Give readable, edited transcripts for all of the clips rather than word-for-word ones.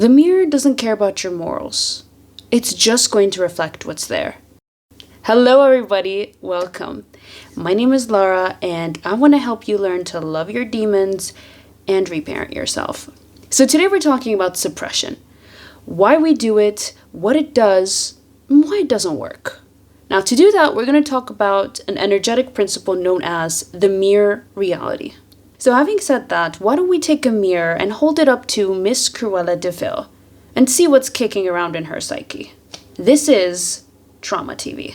The mirror doesn't care about your morals. It's just going to reflect what's there. Hello everybody, welcome. My name is Laura and I want to help you learn to love your demons and reparent yourself. So today we're talking about suppression. Why we do it, what it does, and why it doesn't work. Now to do that, we're going to talk about an energetic principle known as the mirror reality. So having said that, why don't we take a mirror and hold it up to Miss Cruella De Vil and see what's kicking around in her psyche. This is Trauma TV.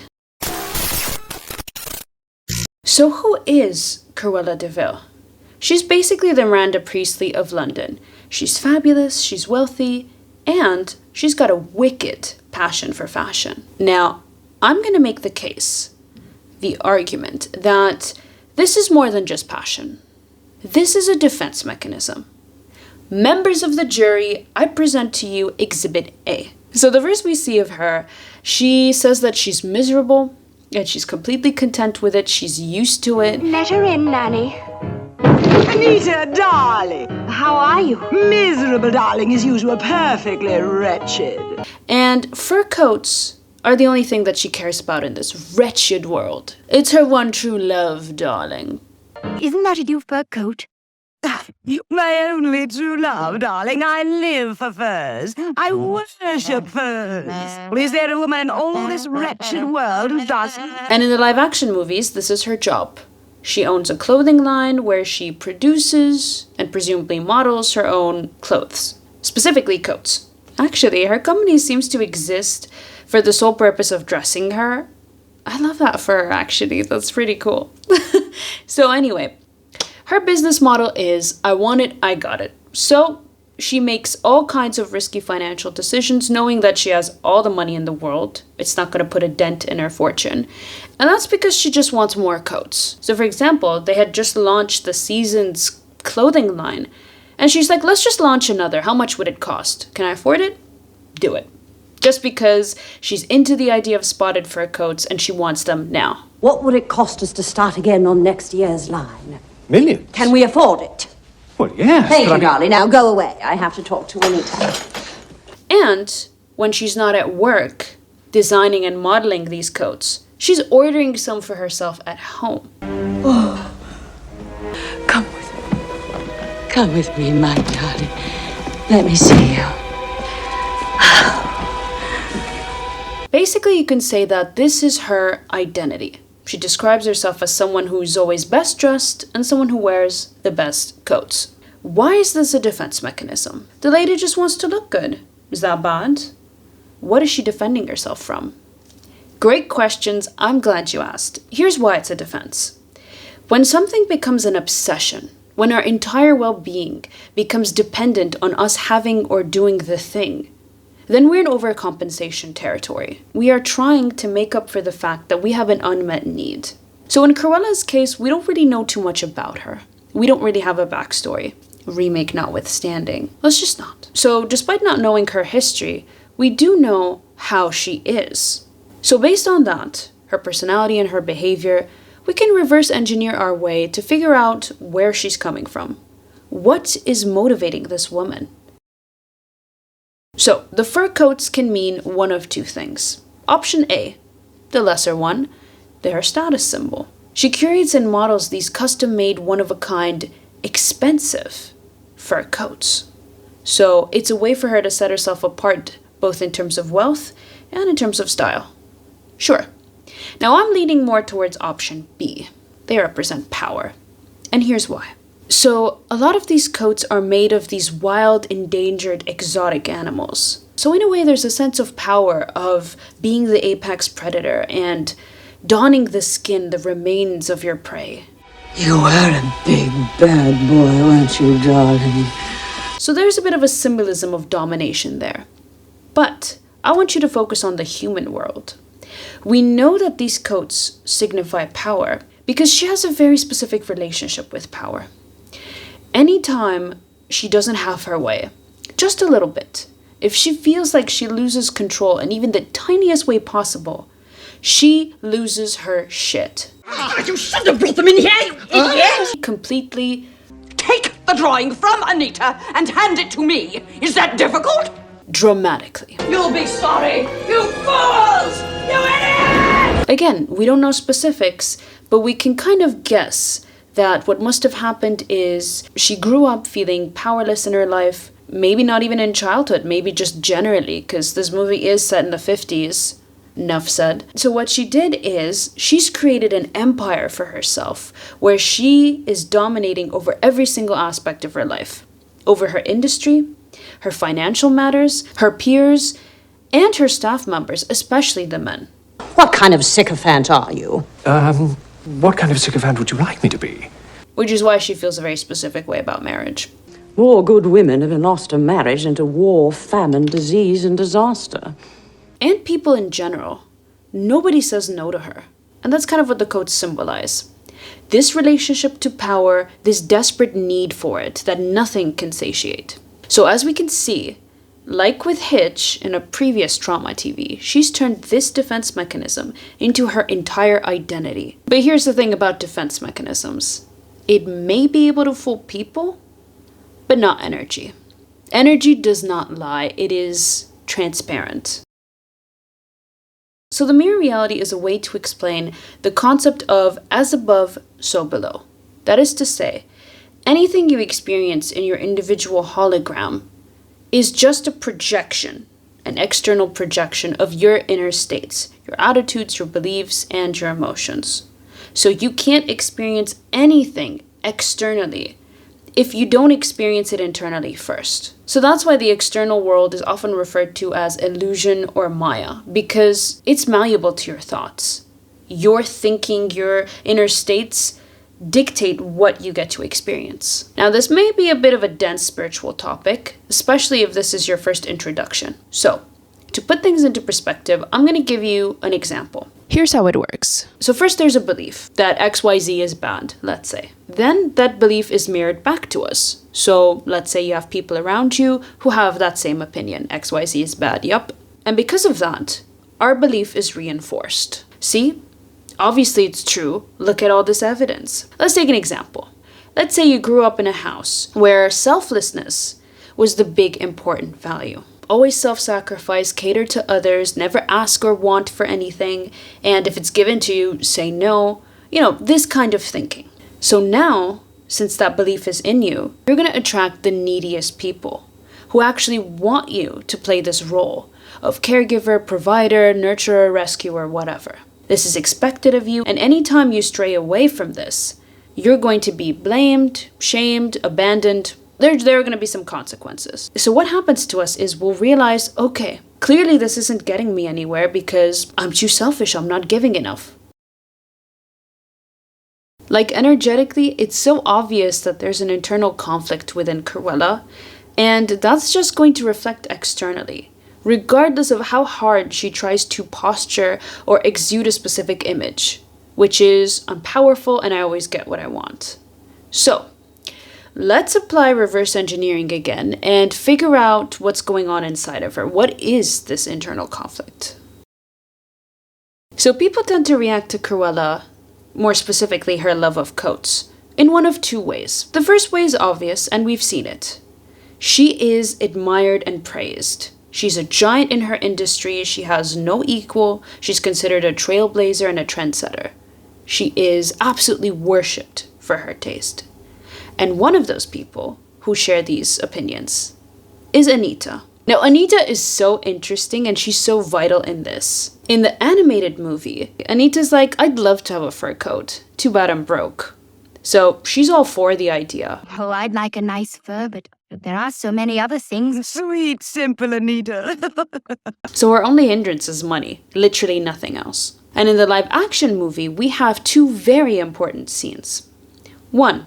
So who is Cruella De Vil? She's basically the Miranda Priestley of London. She's fabulous, she's wealthy, and she's got a wicked passion for fashion. Now, I'm going to make the case, the argument, that this is more than just passion. This is a defense mechanism. Members of the jury, I present to you Exhibit A. So the first we see of her, she says that she's miserable and she's completely content with it. She's used to it. Let her in, Nanny. Anita, darling. How are you? Miserable, darling, as usual, perfectly wretched. And fur coats are the only thing that she cares about in this wretched world. It's her one true love, darling. Isn't that a new fur coat? My only true love, darling. I live for furs. I worship furs. Is there a woman in all this wretched world who doesn't? And in the live action movies, this is her job. She owns a clothing line where she produces and presumably models her own clothes, specifically coats. Actually, her company seems to exist for the sole purpose of dressing her. I love that for her, actually. That's pretty cool. So anyway, her business model is, I want it, I got it. So she makes all kinds of risky financial decisions, knowing that she has all the money in the world. It's not going to put a dent in her fortune. And that's because she just wants more coats. So for example, they had just launched the Seasons clothing line. And she's like, let's just launch another. How much would it cost? Can I afford it? Do it. Just because she's into the idea of spotted fur coats and she wants them now. What would it cost us to start again on next year's line? Millions? Can we afford it? Well, yes. Thank but you, darling. Now go away. I have to talk to Anita. And when she's not at work designing and modeling these coats, she's ordering some for herself at home. Oh, come with me. Come with me, my darling. Let me see you. Basically, you can say that this is her identity. She describes herself as someone who's always best dressed and someone who wears the best coats. Why is this a defense mechanism? The lady just wants to look good. Is that bad? What is she defending herself from? Great questions. I'm glad you asked. Here's why it's a defense. When something becomes an obsession, when our entire well-being becomes dependent on us having or doing the thing, then we're in overcompensation territory. We are trying to make up for the fact that we have an unmet need. So in Cruella's case, we don't really know too much about her. We don't really have a backstory, remake notwithstanding. Let's just not. So despite not knowing her history, we do know how she is. So based on that, her personality and her behavior, we can reverse engineer our way to figure out where she's coming from. What is motivating this woman? So, the fur coats can mean one of two things. Option A, the lesser one, they're a status symbol. She curates and models these custom-made, one-of-a-kind, expensive fur coats. So, it's a way for her to set herself apart, both in terms of wealth and in terms of style. Sure. Now, I'm leaning more towards option B. They represent power. And here's why. So, a lot of these coats are made of these wild, endangered, exotic animals. So in a way, there's a sense of power of being the apex predator and donning the skin, the remains of your prey. You were a big bad boy, weren't you, darling? So there's a bit of a symbolism of domination there. But I want you to focus on the human world. We know that these coats signify power because she has a very specific relationship with power. Anytime she doesn't have her way, just a little bit, if she feels like she loses control in even the tiniest way possible, she loses her shit. You shouldn't have brought them in here, you idiot! Completely Take the drawing from Anita and hand it to me. Is that difficult? Dramatically. You'll be sorry, you fools! You idiots! Again, we don't know specifics, but we can kind of guess that what must have happened is she grew up feeling powerless in her life, maybe not even in childhood, maybe just generally, because this movie is set in the 50s. Enough said. So what she did is she's created an empire for herself where she is dominating over every single aspect of her life, over her industry, her financial matters, her peers, and her staff members, especially the men. What kind of sycophant are you? What kind of sycophant would you like me to be? Which is why she feels a very specific way about marriage. More good women have lost a marriage into war, famine, disease, and disaster. And people in general. Nobody says no to her. And that's kind of what the coats symbolize. This relationship to power, this desperate need for it that nothing can satiate. So as we can see, like with Hitch in a previous Trauma TV, she's turned this defense mechanism into her entire identity. But here's the thing about defense mechanisms. It may be able to fool people, but not energy. Energy does not lie. It is transparent. So the mirror reality is a way to explain the concept of as above, so below. That is to say, anything you experience in your individual hologram is just a projection, an external projection of your inner states, your attitudes, your beliefs, and your emotions. So you can't experience anything externally if you don't experience it internally first. So that's why the external world is often referred to as illusion or Maya, because it's malleable to your thoughts. Your thinking, your inner states dictate what you get to experience. Now, this may be a bit of a dense spiritual topic, especially if this is your first introduction. So, to put things into perspective, I'm going to give you an example. Here's how it works. So first there's a belief that XYZ is bad, let's say. Then that belief is mirrored back to us. So let's say you have people around you who have that same opinion. XYZ is bad, yup. And because of that, our belief is reinforced. See? Obviously it's true. Look at all this evidence. Let's take an example. Let's say you grew up in a house where selflessness was the big important value. Always self-sacrifice, cater to others, never ask or want for anything, and if it's given to you, say no. You know, this kind of thinking. So now, since that belief is in you, you're going to attract the neediest people who actually want you to play this role of caregiver, provider, nurturer, rescuer, whatever. This is expected of you, and anytime you stray away from this, you're going to be blamed, shamed, abandoned. There are going to be some consequences. So what happens to us is we'll realize, okay, clearly this isn't getting me anywhere because I'm too selfish, I'm not giving enough. Like energetically, it's so obvious that there's an internal conflict within Cruella, and that's just going to reflect externally, regardless of how hard she tries to posture or exude a specific image, which is, I'm powerful and I always get what I want. So, let's apply reverse engineering again and figure out what's going on inside of her. What is this internal conflict? So people tend to react to Cruella, more specifically her love of coats, in one of two ways. The first way is obvious, and we've seen it. She is admired and praised. She's a giant in her industry, she has no equal, she's considered a trailblazer and a trendsetter. She is absolutely worshipped for her taste. And one of those people who share these opinions is Anita. Now, Anita is so interesting and she's so vital in this. In the animated movie, Anita's like, I'd love to have a fur coat. Too bad I'm broke. So she's all for the idea. Oh, I'd like a nice fur, but there are so many other things. Sweet, simple Anita. So her only hindrance is money, literally nothing else. And in the live action movie, we have two very important scenes. One,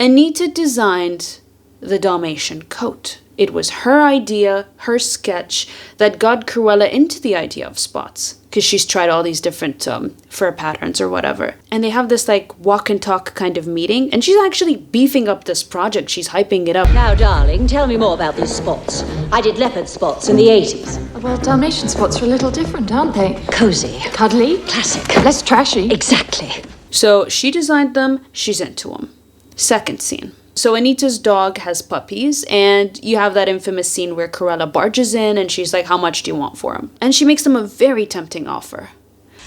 Anita designed the Dalmatian coat. It was her idea, her sketch, that got Cruella into the idea of spots. Because she's tried all these different fur patterns or whatever. And they have this like walk and talk kind of meeting. And she's actually beefing up this project. She's hyping it up. Now, darling, tell me more about these spots. I did leopard spots in the 80s. Well, Dalmatian spots are a little different, aren't they? Cozy. Cuddly. Classic. Less trashy. Exactly. So she designed them, she's into them. Second scene. So Anita's dog has puppies, and you have that infamous scene where Cruella barges in and she's like, how much do you want for him? And she makes them a very tempting offer.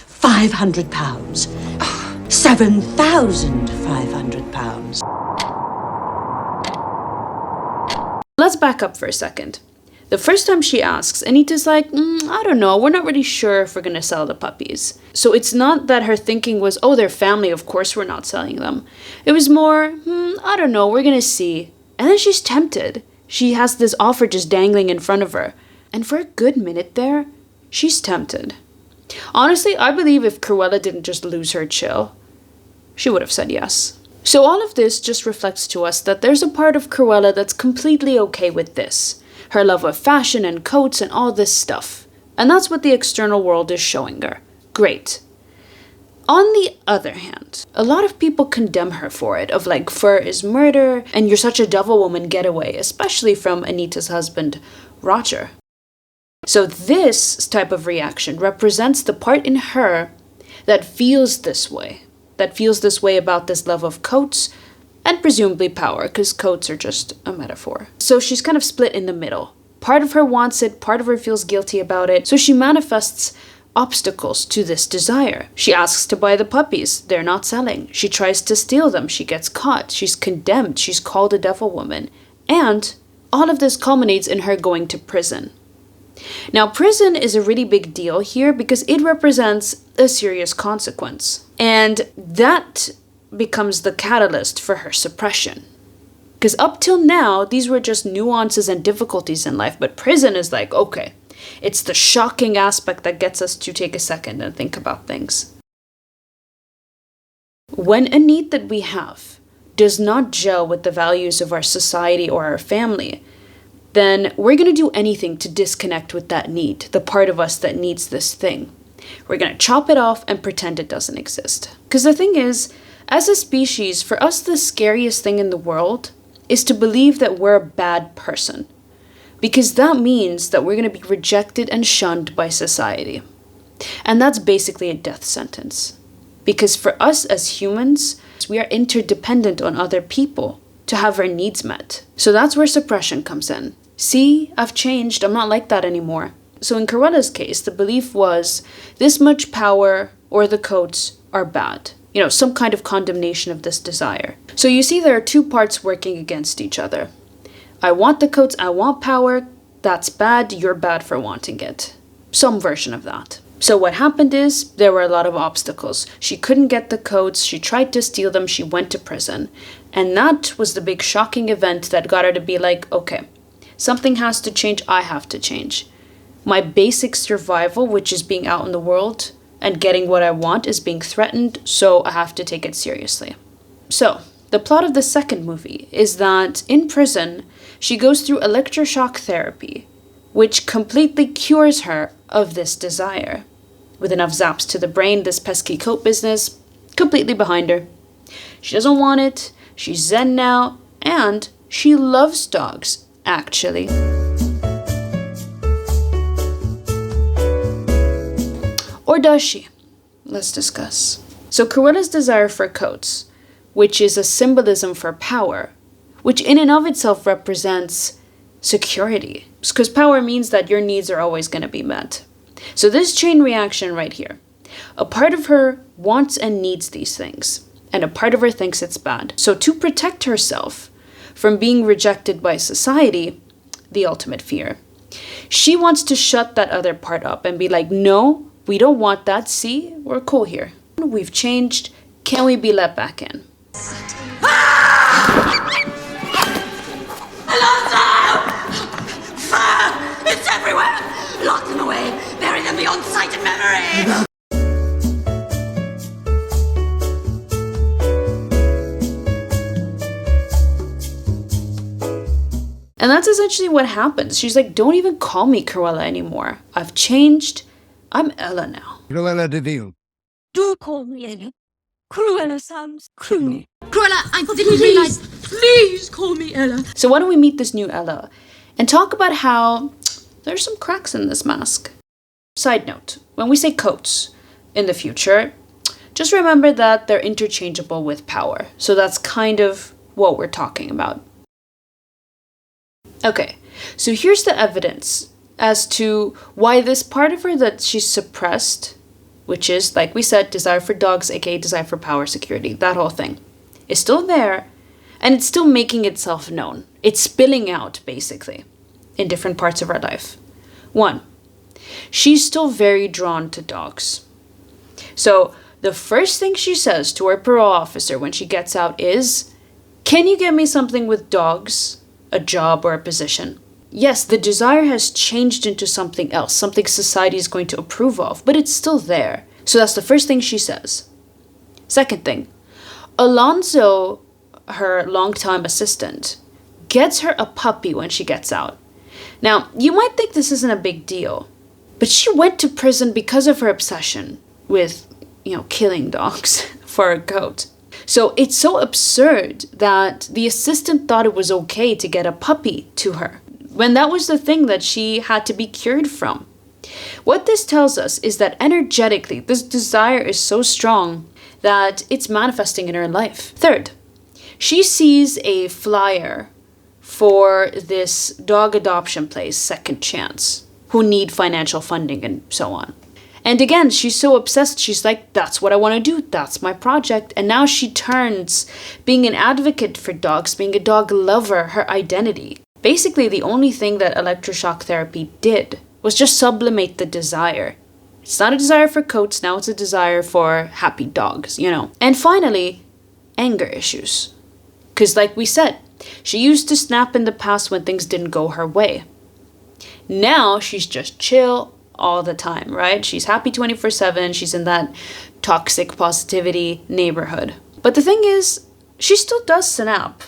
£500. £7,500. Let's back up for a second. The first time she asks, Anita's like, I don't know, we're not really sure if we're gonna sell the puppies. So it's not that her thinking was, oh, they're family, of course we're not selling them. It was more, I don't know, we're gonna see. And then she's tempted. She has this offer just dangling in front of her. And for a good minute there, she's tempted. Honestly, I believe if Cruella didn't just lose her chill, she would have said yes. So all of this just reflects to us that there's a part of Cruella that's completely okay with this. Her love of fashion and coats and all this stuff. And that's what the external world is showing her. Great. On the other hand, a lot of people condemn her for it, of like, fur is murder, and you're such a devil woman, get away, especially from Anita's husband, Roger. So this type of reaction represents the part in her that feels this way about this love of coats, and presumably power, because coats are just a metaphor. So she's kind of split in the middle. Part of her wants it, part of her feels guilty about it, so she manifests obstacles to this desire. She asks to buy the puppies, they're not selling. She tries to steal them, she gets caught, she's condemned, she's called a devil woman. And all of this culminates in her going to prison. Now, prison is a really big deal here because it represents a serious consequence. And that becomes the catalyst for her suppression. Because up till now, these were just nuances and difficulties in life, but prison is like, okay, it's the shocking aspect that gets us to take a second and think about things. When a need that we have does not gel with the values of our society or our family, then we're going to do anything to disconnect with that need, the part of us that needs this thing. We're going to chop it off and pretend it doesn't exist. Because the thing is, as a species, for us the scariest thing in the world is to believe that we're a bad person. Because that means that we're going to be rejected and shunned by society. And that's basically a death sentence. Because for us as humans, we are interdependent on other people to have our needs met. So that's where suppression comes in. See, I've changed, I'm not like that anymore. So in Cruella's case, the belief was this much power or the coats are bad. You know, some kind of condemnation of this desire. So you see there are two parts working against each other. I want the coats, I want power, that's bad, you're bad for wanting it. Some version of that. So what happened is, there were a lot of obstacles. She couldn't get the coats, she tried to steal them, she went to prison. And that was the big shocking event that got her to be like, okay, something has to change, I have to change. My basic survival, which is being out in the world and getting what I want, is being threatened, so I have to take it seriously. So, the plot of the second movie is that in prison, she goes through electroshock therapy, which completely cures her of this desire. With enough zaps to the brain, this pesky coat business, completely behind her. She doesn't want it, she's zen now, and she loves dogs, actually. Or does she? Let's discuss. So Cruella's desire for coats, which is a symbolism for power, which in and of itself represents security. Because power means that your needs are always going to be met. So this chain reaction right here. A part of her wants and needs these things, and a part of her thinks it's bad. So to protect herself from being rejected by society, the ultimate fear, she wants to shut that other part up and be like, no, we don't want that, see? We're cool here. We've changed, can we be let back in? It's everywhere! Lock them away! Bury them beyond sight and memory! And that's essentially what happens. She's like, don't even call me Cruella anymore. I've changed. I'm Ella now. Cruella De Vil. Do call me Ella. Cruella sounds cruel. Cruella, I didn't realize. Please call me Ella. So why don't we meet this new Ella and talk about how there's some cracks in this mask. Side note, when we say coats in the future, just remember that they're interchangeable with power. So that's kind of what we're talking about. Okay, so here's the evidence as to why this part of her that she's suppressed, which is, like we said, desire for dogs, aka desire for power, security, that whole thing, is still there, and it's still making itself known. It's spilling out, basically, in different parts of her life. 1, she's still very drawn to dogs. So the first thing she says to her parole officer when she gets out is, "Can you get me something with dogs? A job or a position?" Yes, the desire has changed into something else, something society is going to approve of, but it's still there. So that's the first thing she says. Second thing, Alonzo, her longtime assistant, gets her a puppy when she gets out. Now, you might think this isn't a big deal, but she went to prison because of her obsession with, killing dogs for a coat. So it's so absurd that the assistant thought it was okay to get a puppy to her, when that was the thing that she had to be cured from. What this tells us is that energetically, this desire is so strong that it's manifesting in her life. Third, she sees a flyer for this dog adoption place, Second Chance, who need financial funding and so on. And again, she's so obsessed, she's like, that's what I want to do, that's my project. And now she turns being an advocate for dogs, being a dog lover, her identity. Basically, the only thing that electroshock therapy did was just sublimate the desire. It's not a desire for coats, now it's a desire for happy dogs, And finally, anger issues. Because like we said, she used to snap in the past when things didn't go her way. Now she's just chill all the time, right? She's happy 24/7. She's in that toxic positivity neighborhood. But the thing is, she still does snap.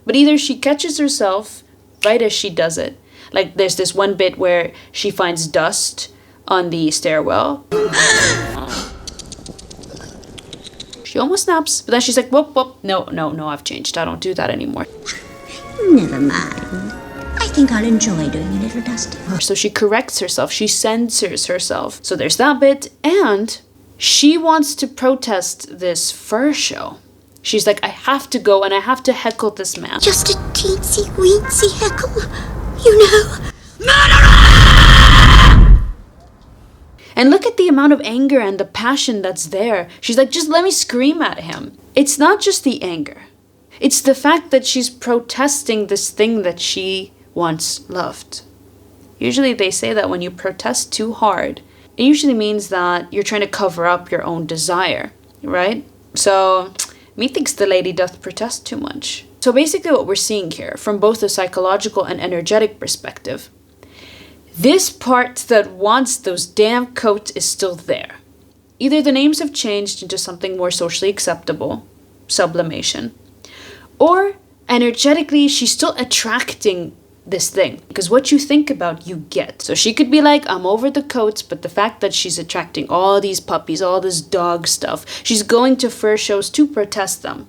But either she catches herself right as she does it. Like there's this one bit where she finds dust on the stairwell. She almost snaps, but then she's like, whoop, whoop. No, I've changed. I don't do that anymore. Never mind. I think I'll enjoy doing a little dusting. So she corrects herself. She censors herself. So there's that bit. And she wants to protest this fur show. She's like, I have to go and I have to heckle this man. Just a teensy-weensy heckle, And look at the amount of anger and the passion that's there. She's like, just let me scream at him. It's not just the anger. It's the fact that she's protesting this thing that she once loved. Usually they say that when you protest too hard, it usually means that you're trying to cover up your own desire, right? So, methinks the lady doth protest too much. So basically what we're seeing here, from both a psychological and energetic perspective, this part that wants those damn coats is still there. Either the names have changed into something more socially acceptable, sublimation, or energetically she's still attracting this thing. Because what you think about, you get. So she could be like, I'm over the coats, but the fact that she's attracting all these puppies, all this dog stuff, she's going to fur shows to protest them,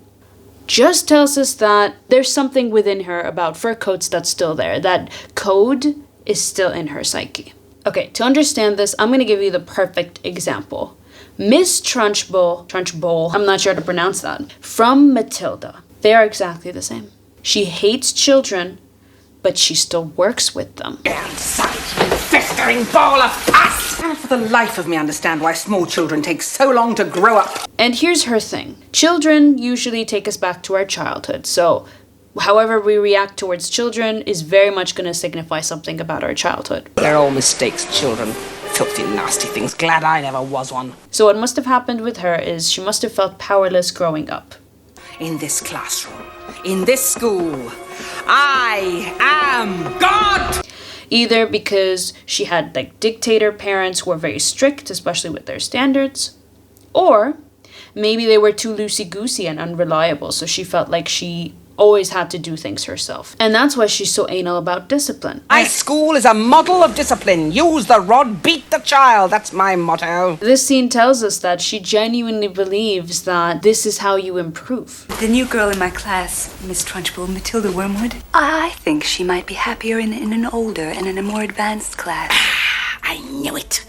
just tells us that there's something within her about fur coats that's still there. That code is still in her psyche. Okay, to understand this, I'm going to give you the perfect example. Miss Trunchbull, I'm not sure how to pronounce that, from Matilda. They are exactly the same. She hates children, but she still works with them. Inside, you festering ball of pus! I can't for the life of me understand why small children take so long to grow up. And here's her thing. Children usually take us back to our childhood, so however we react towards children is very much going to signify something about our childhood. They're all mistakes, children. Filthy, nasty things. Glad I never was one. So what must have happened with her is she must have felt powerless growing up. In this classroom, in this school, I am God! Either because she had dictator parents who were very strict, especially with their standards, or maybe they were too loosey-goosey and unreliable, so she felt like she always had to do things herself. And that's why she's so anal about discipline. My school is a model of discipline. Use the rod, beat the child. That's my motto. This scene tells us that she genuinely believes that this is how you improve. The new girl in my class, Miss Trunchbull, Matilda Wormwood, I think she might be happier in an older and in a more advanced class. I knew it.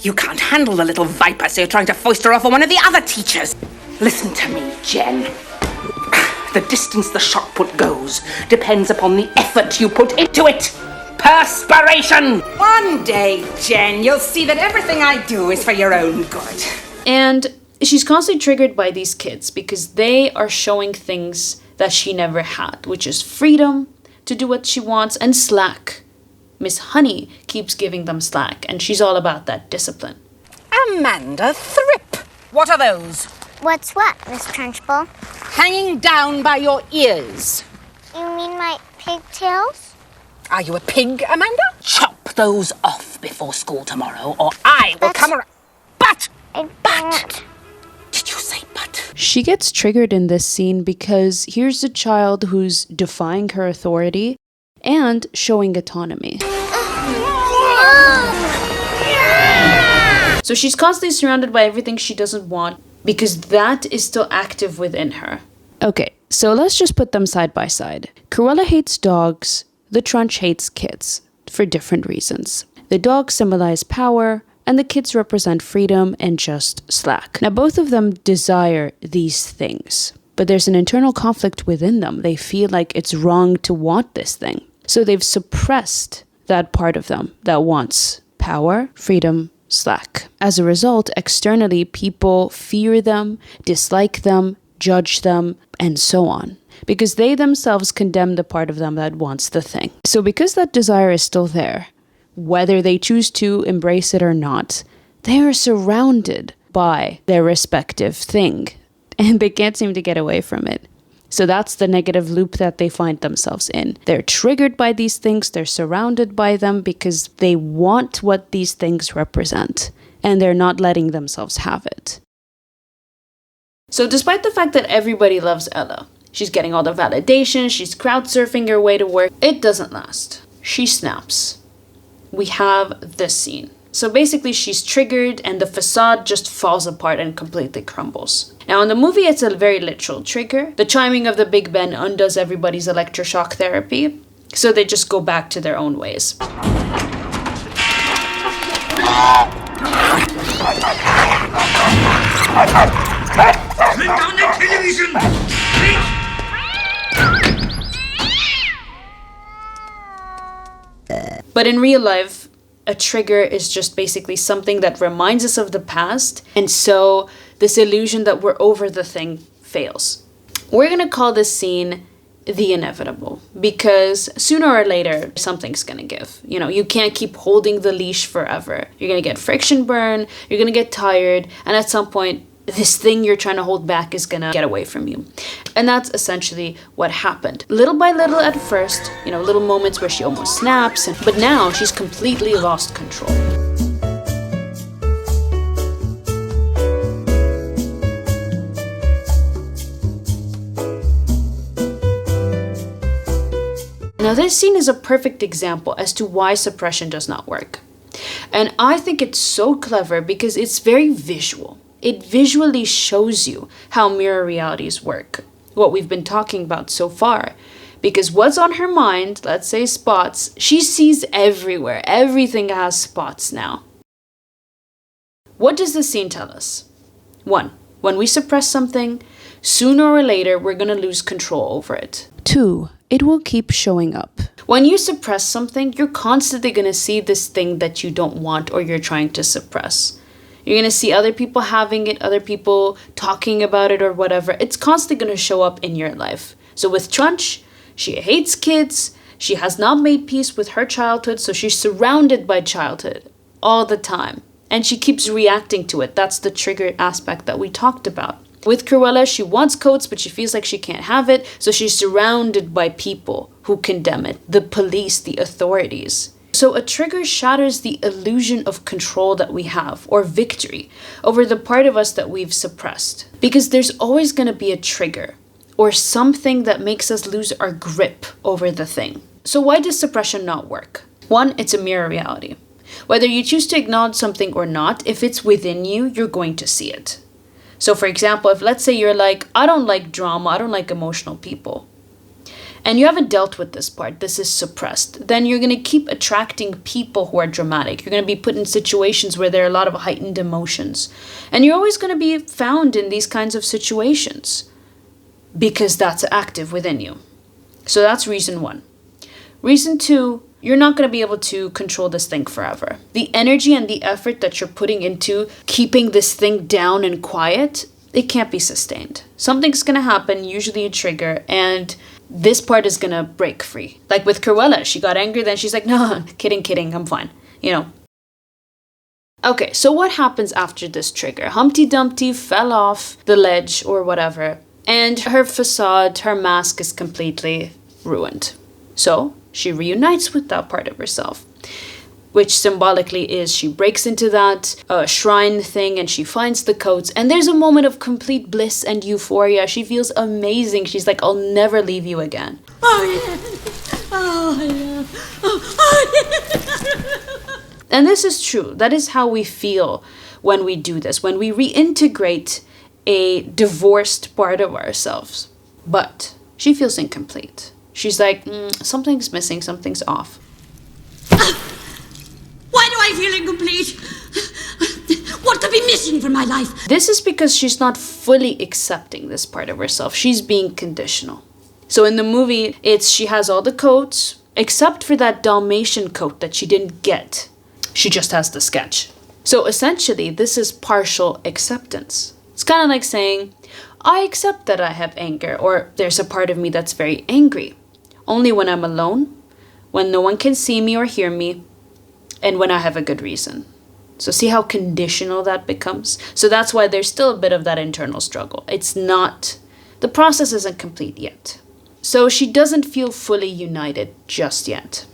You can't handle the little viper, so you're trying to foist her off on one of the other teachers. Listen to me, Jen. The distance the shot put goes depends upon the effort you put into it. Perspiration! One day, Jen, you'll see that everything I do is for your own good. And she's constantly triggered by these kids because they are showing things that she never had, which is freedom to do what she wants and slack. Miss Honey keeps giving them slack, and she's all about that discipline. Amanda Thrip. What are those? What's what, Miss Trunchbull? Hanging down by your ears. You mean my pigtails? Are you a pig, Amanda? Chop those off before school tomorrow, or I will come around. But! Did you say but? She gets triggered in this scene because here's a child who's defying her authority and showing autonomy. So she's constantly surrounded by everything she doesn't want because that is still active within her. Okay, so let's just put them side by side. Cruella hates dogs, the Trunch hates kids, for different reasons. The dogs symbolize power, and the kids represent freedom and just slack. Now, both of them desire these things, but there's an internal conflict within them. They feel like it's wrong to want this thing. So they've suppressed that part of them that wants power, freedom, slack. As a result, externally, people fear them, dislike them, judge them, and so on, because they themselves condemn the part of them that wants the thing. So because that desire is still there, whether they choose to embrace it or not, they are surrounded by their respective thing, and they can't seem to get away from it. So that's the negative loop that they find themselves in. They're triggered by these things, they're surrounded by them because they want what these things represent, and they're not letting themselves have it. So despite the fact that everybody loves Ella, she's getting all the validation, she's crowd surfing her way to work, it doesn't last. She snaps. We have this scene. So basically she's triggered and the facade just falls apart and completely crumbles. Now in the movie it's a very literal trigger. The chiming of the Big Ben undoes everybody's electroshock therapy, so they just go back to their own ways. Turn down the television! But in real life, a trigger is just basically something that reminds us of the past, and so this illusion that we're over the thing fails. We're gonna call this scene the inevitable, because sooner or later, something's gonna give. You know, you can't keep holding the leash forever. You're gonna get friction burn, you're gonna get tired, and at some point, this thing you're trying to hold back is gonna get away from you. And that's essentially what happened. Little by little at first, you know, little moments where she almost snaps, but now she's completely lost control. Now this scene is a perfect example as to why suppression does not work. And I think it's so clever because it's very visual. It visually shows you how mirror realities work, what we've been talking about so far. Because what's on her mind, let's say spots, she sees everywhere. Everything has spots now. What does this scene tell us? 1. When we suppress something, sooner or later we're going to lose control over it. 2. It will keep showing up. When you suppress something, you're constantly going to see this thing that you don't want or you're trying to suppress. You're going to see other people having it, other people talking about it or whatever. It's constantly going to show up in your life. So with Trunch, she hates kids. She has not made peace with her childhood, so she's surrounded by childhood all the time. And she keeps reacting to it. That's the trigger aspect that we talked about. With Cruella, she wants coats, but she feels like she can't have it, so she's surrounded by people who condemn it. The police, the authorities. So a trigger shatters the illusion of control that we have, or victory, over the part of us that we've suppressed. Because there's always going to be a trigger, or something that makes us lose our grip over the thing. So why does suppression not work? 1, it's a mirror reality. Whether you choose to acknowledge something or not, if it's within you, you're going to see it. So for example, if let's say you're like, I don't like drama, I don't like emotional people, and you haven't dealt with this part, this is suppressed, then you're going to keep attracting people who are dramatic. You're going to be put in situations where there are a lot of heightened emotions. And you're always going to be found in these kinds of situations. because that's active within you. So that's reason 1. Reason 2, you're not going to be able to control this thing forever. The energy and the effort that you're putting into keeping this thing down and quiet, it can't be sustained. Something's going to happen, usually a trigger, and this part is going to break free. Like with Cruella, she got angry, then she's like, no, kidding, I'm fine. Okay, so what happens after this trigger? Humpty Dumpty fell off the ledge or whatever, and her facade, her mask is completely ruined. So she reunites with that part of herself, which symbolically is she breaks into that shrine thing and she finds the coats, and there's a moment of complete bliss and euphoria. She feels amazing. She's like, I'll never leave you again. And this is true. That is how we feel when we do this, when we reintegrate a divorced part of ourselves. But she feels incomplete. She's like, something's missing, something's off. Why do I feel incomplete? What could be missing from my life? This is because she's not fully accepting this part of herself. She's being conditional. So in the movie, she has all the coats, except for that Dalmatian coat that she didn't get. She just has the sketch. So essentially, this is partial acceptance. It's kind of like saying, I accept that I have anger, or there's a part of me that's very angry. Only when I'm alone, when no one can see me or hear me, and when I have a good reason. So see how conditional that becomes? So that's why there's still a bit of that internal struggle. The process isn't complete yet. So she doesn't feel fully united just yet.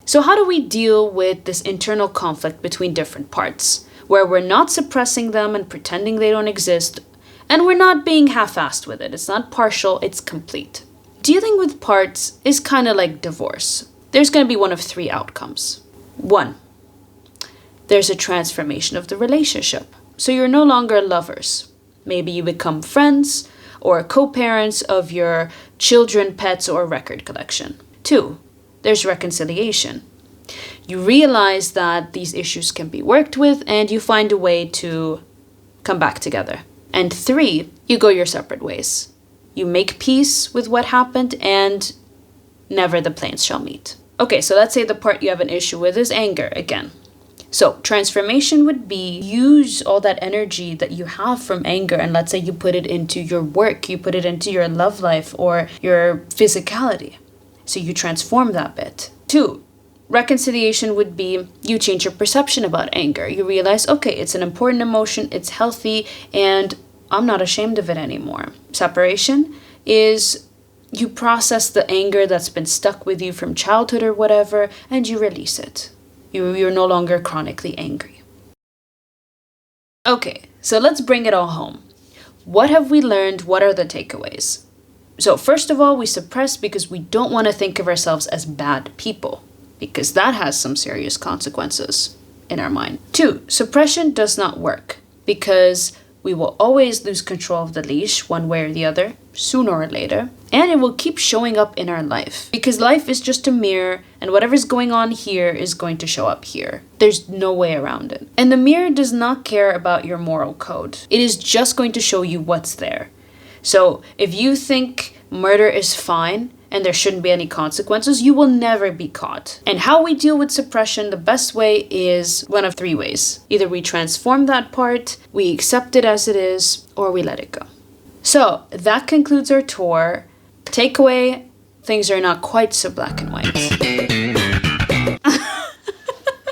So how do we deal with this internal conflict between different parts, where we're not suppressing them and pretending they don't exist, and we're not being half-assed with it? It's not partial, it's complete. Dealing with parts is kind of like divorce. There's going to be one of 3 outcomes. 1, there's a transformation of the relationship. So you're no longer lovers. Maybe you become friends or co-parents of your children, pets, or record collection. 2, there's reconciliation. You realize that these issues can be worked with and you find a way to come back together. And 3, you go your separate ways. You make peace with what happened and never the planes shall meet. Okay, so let's say the part you have an issue with is anger again. So transformation would be use all that energy that you have from anger, and let's say you put it into your work, you put it into your love life or your physicality. So you transform that bit. 2, reconciliation would be you change your perception about anger. You realize, okay, it's an important emotion, it's healthy, and I'm not ashamed of it anymore. Separation is you process the anger that's been stuck with you from childhood or whatever, and you release it. You're no longer chronically angry. Okay, so let's bring it all home. What have we learned? What are the takeaways? So first of all, we suppress because we don't want to think of ourselves as bad people, because that has some serious consequences in our mind. 2, suppression does not work because we will always lose control of the leash one way or the other, sooner or later, and it will keep showing up in our life because life is just a mirror and whatever's going on here is going to show up here. There's no way around it. And the mirror does not care about your moral code. It is just going to show you what's there. So if you think murder is fine and there shouldn't be any consequences, you will never be caught. And how we deal with suppression, the best way is one of 3 ways. Either we transform that part, we accept it as it is, or we let it go. So that concludes our tour. Takeaway, things are not quite so black and white.